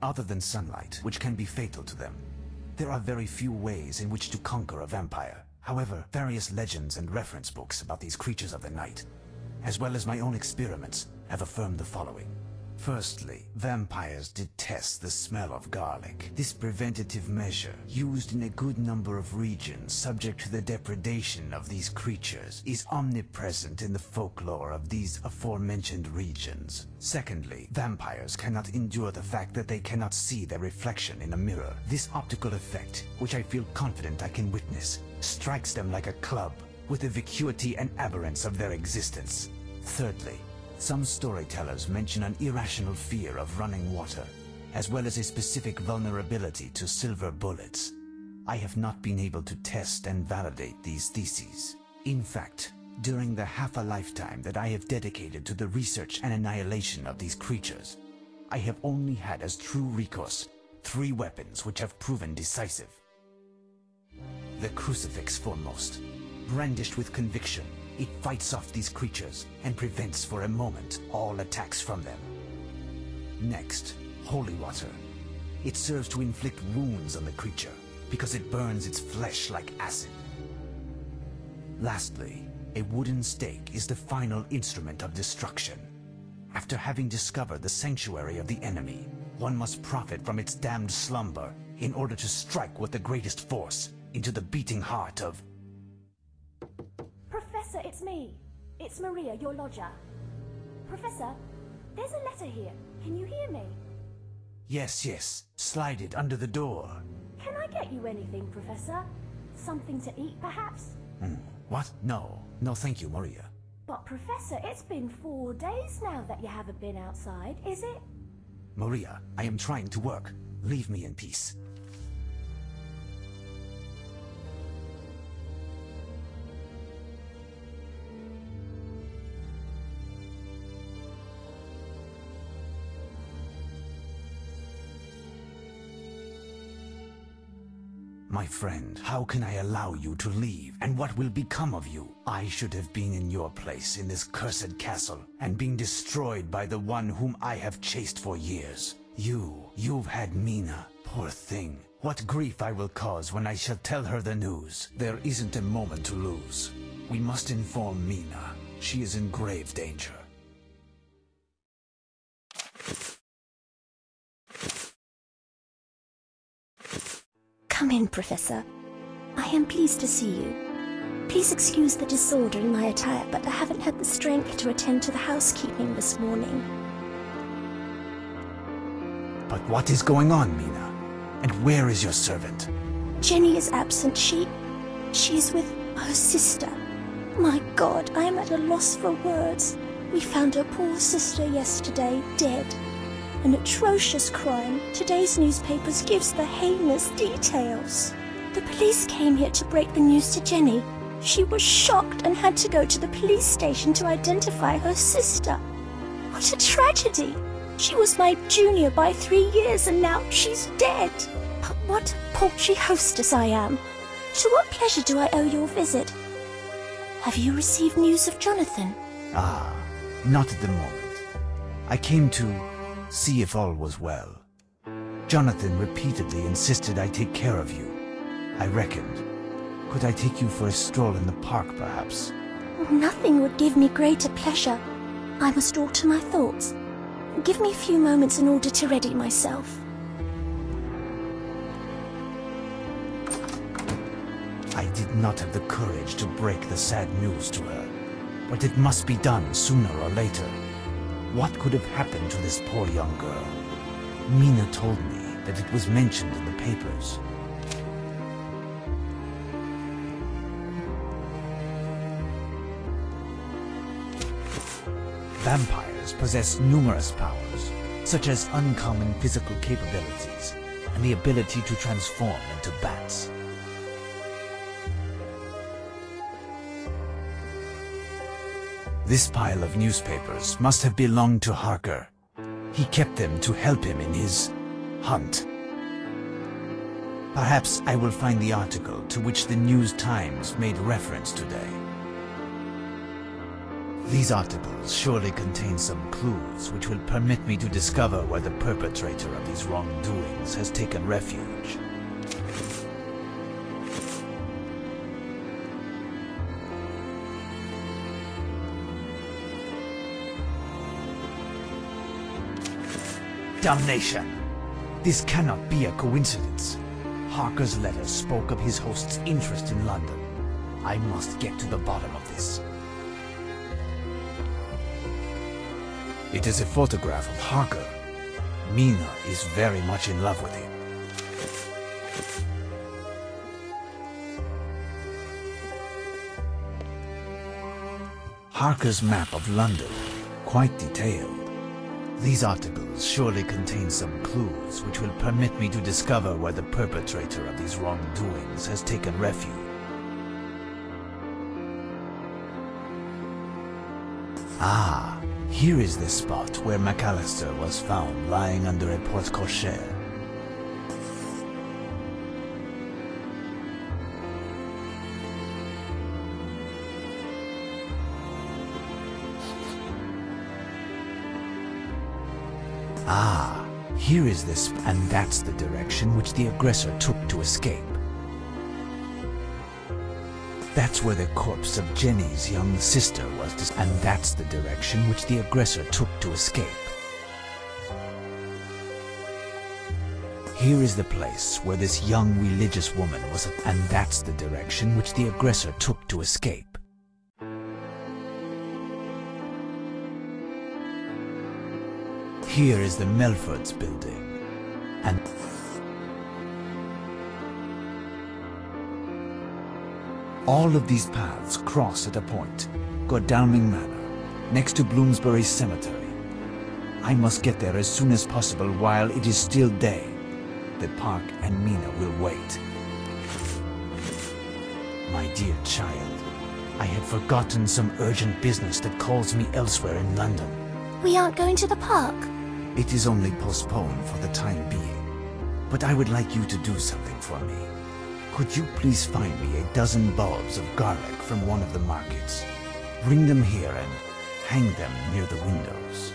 other than sunlight, which can be fatal to them. There are very few ways in which to conquer a vampire. However, various legends and reference books about these creatures of the night, as well as my own experiments, have affirmed the following. Firstly, vampires detest the smell of garlic. This preventative measure, used in a good number of regions subject to the depredation of these creatures, is omnipresent in the folklore of these aforementioned regions. Secondly, vampires cannot endure the fact that they cannot see their reflection in a mirror. This optical effect, which I feel confident I can witness, strikes them like a club, with the vacuity and aberrance of their existence. Thirdly, some storytellers mention an irrational fear of running water, as well as a specific vulnerability to silver bullets. I have not been able to test and validate these theses. In fact, during the half a lifetime that I have dedicated to the research and annihilation of these creatures, I have only had as true recourse 3 weapons which have proven decisive. The crucifix foremost. Brandished with conviction, it fights off these creatures and prevents for a moment all attacks from them. Next, holy water. It serves to inflict wounds on the creature because it burns its flesh like acid. Lastly, a wooden stake is the final instrument of destruction. After having discovered the sanctuary of the enemy, one must profit from its damned slumber in order to strike with the greatest force into the beating heart of... Professor, it's me. It's Maria, your lodger. Professor, there's a letter here. Can you hear me? Yes. Slide it under the door. Can I get you anything, Professor? Something to eat, perhaps? What? No, thank you, Maria. But, Professor, it's been 4 days now that you haven't been outside, is it? Maria, I am trying to work. Leave me in peace. My friend, how can I allow you to leave? And what will become of you? I should have been in your place in this cursed castle and been destroyed by the one whom I have chased for years. You've had Mina. Poor thing. What grief I will cause when I shall tell her the news. There isn't a moment to lose. We must inform Mina. She is in grave danger. Come in, Professor. I am pleased to see you. Please excuse the disorder in my attire, but I haven't had the strength to attend to the housekeeping this morning. But what is going on, Mina? And where is your servant? Jenny is absent. She's with her sister. My God, I am at a loss for words. We found her poor sister yesterday, dead. An atrocious crime. Today's newspapers gives the heinous details. The police came here to break the news to Jenny. She was shocked and had to go to the police station to identify her sister. What a tragedy! She was my junior by 3 years and now she's dead. But what a paltry hostess I am. To what pleasure do I owe your visit? Have you received news of Jonathan? Not at the moment. I came to see if all was well. Jonathan repeatedly insisted I take care of you. I reckoned. Could I take you for a stroll in the park, perhaps? Nothing would give me greater pleasure. I must alter my thoughts. Give me a few moments in order to ready myself. I did not have the courage to break the sad news to her, but it must be done sooner or later. What could have happened to this poor young girl? Mina told me that it was mentioned in the papers. Vampires possess numerous powers, such as uncommon physical capabilities and the ability to transform into bats. This pile of newspapers must have belonged to Harker. He kept them to help him in his hunt. Perhaps I will find the article to which the News Times made reference today. These articles surely contain some clues which will permit me to discover where the perpetrator of these wrongdoings has taken refuge. Damnation! This cannot be a coincidence. Harker's letter spoke of his host's interest in London. I must get to the bottom of this. It is a photograph of Harker. Mina is very much in love with him. Harker's map of London, quite detailed. These articles surely contain some clues which will permit me to discover where the perpetrator of these wrongdoings has taken refuge. Ah, here is the spot where McAllister was found lying under a porte-cochere. Ah, here is this, and that's the direction which the aggressor took to escape. That's where the corpse of Jenny's young sister was, and that's the direction which the aggressor took to escape. Here is the place where this young religious woman was, and that's the direction which the aggressor took to escape. Here is the Melfords building, and all of these paths cross at a point. Godalming Manor, next to Bloomsbury Cemetery. I must get there as soon as possible while it is still day. The park and Mina will wait. My dear child, I had forgotten some urgent business that calls me elsewhere in London. We aren't going to the park. It is only postponed for the time being, but I would like you to do something for me. Could you please find me a dozen bulbs of garlic from one of the markets? Bring them here and hang them near the windows.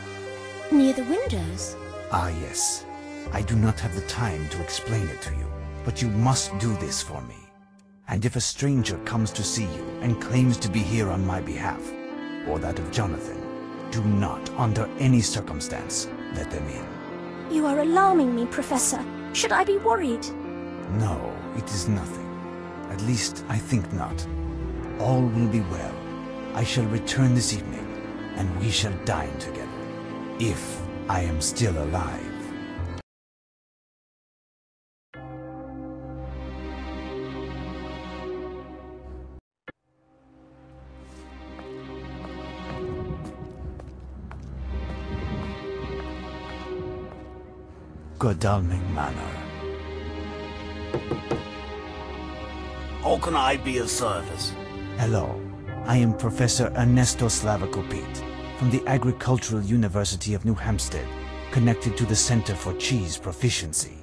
Near the windows? Ah, yes. I do not have the time to explain it to you, but you must do this for me. And if a stranger comes to see you and claims to be here on my behalf, or that of Jonathan, do not, under any circumstance, let them in. You are alarming me, Professor. Should I be worried? No, it is nothing. At least, I think not. All will be well. I shall return this evening, and we shall dine together. If I am still alive. Godalming Manor. How can I be of service? Hello, I am Professor Ernesto Slavakopit from the Agricultural University of New Hampstead, connected to the Center for Cheese Proficiency.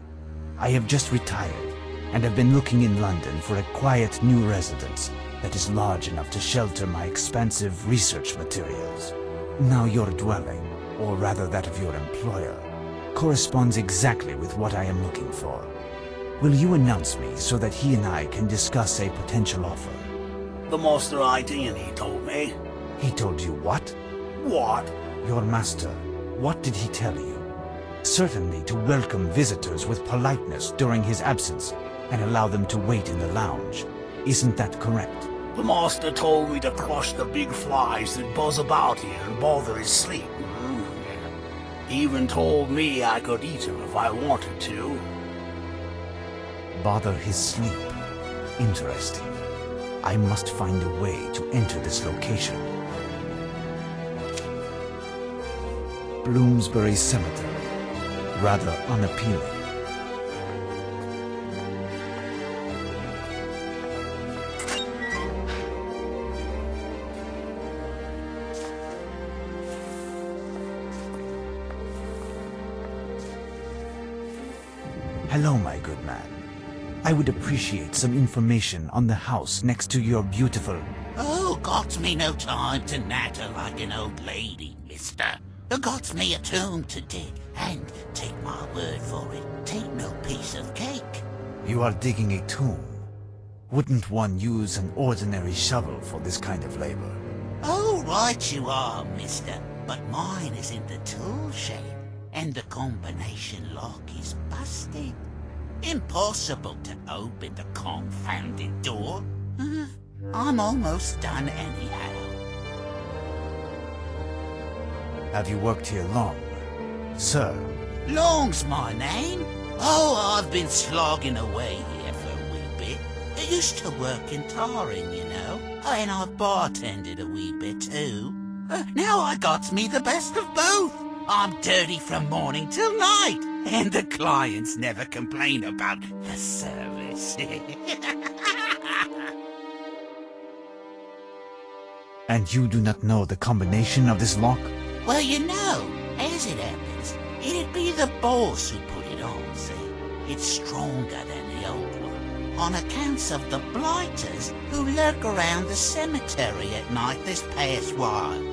I have just retired and have been looking in London for a quiet new residence that is large enough to shelter my expansive research materials. Now your dwelling, or rather that of your employer, corresponds exactly with what I am looking for. Will you announce me so that he and I can discuss a potential offer? The master ID, and he told me. He told you what? What? Your master. What did he tell you? Certainly to welcome visitors with politeness during his absence and allow them to wait in the lounge. Isn't that correct? The master told me to crush the big flies that buzz about here and bother his sleep. He even told me I could eat him if I wanted to. Bother his sleep. Interesting. I must find a way to enter this location. Bloomsbury Cemetery. Rather unappealing. Hello, my good man. I would appreciate some information on the house next to your beautiful... Oh, got me no time to natter like an old lady, mister. You got me a tomb to dig, and take my word for it, tain't no piece of cake. You are digging a tomb. Wouldn't one use an ordinary shovel for this kind of labor? Oh, right you are, mister. But mine is in the tool shed, and the combination lock is busted. Impossible to open the confounded door. I'm almost done anyhow. Have you worked here long, sir? Long's my name. Oh, I've been slogging away here for a wee bit. I used to work in tarring, you know, and I've bartended a wee bit too. Now I got me the best of both. I'm dirty from morning till night, and the clients never complain about the service. And you do not know the combination of this lock? Well, you know, as it happens, it'd be the boss who put it on, see? It's stronger than the old one, on accounts of the blighters who lurk around the cemetery at night this past while.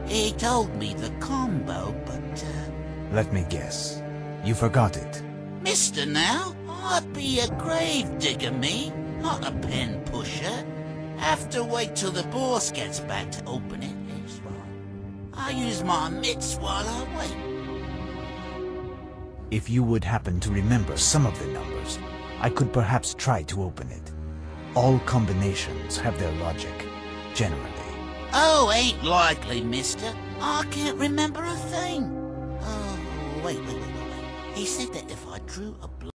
He told me the combo, but, Let me guess. You forgot it. Mister now, I'd be a grave digger, me, not a pen pusher. Have to wait till the boss gets back to open it. That's right. I use my mitts while I wait. If you would happen to remember some of the numbers, I could perhaps try to open it. All combinations have their logic, generally. Oh, ain't likely, mister. I can't remember a thing. Oh, wait. He said that if I drew a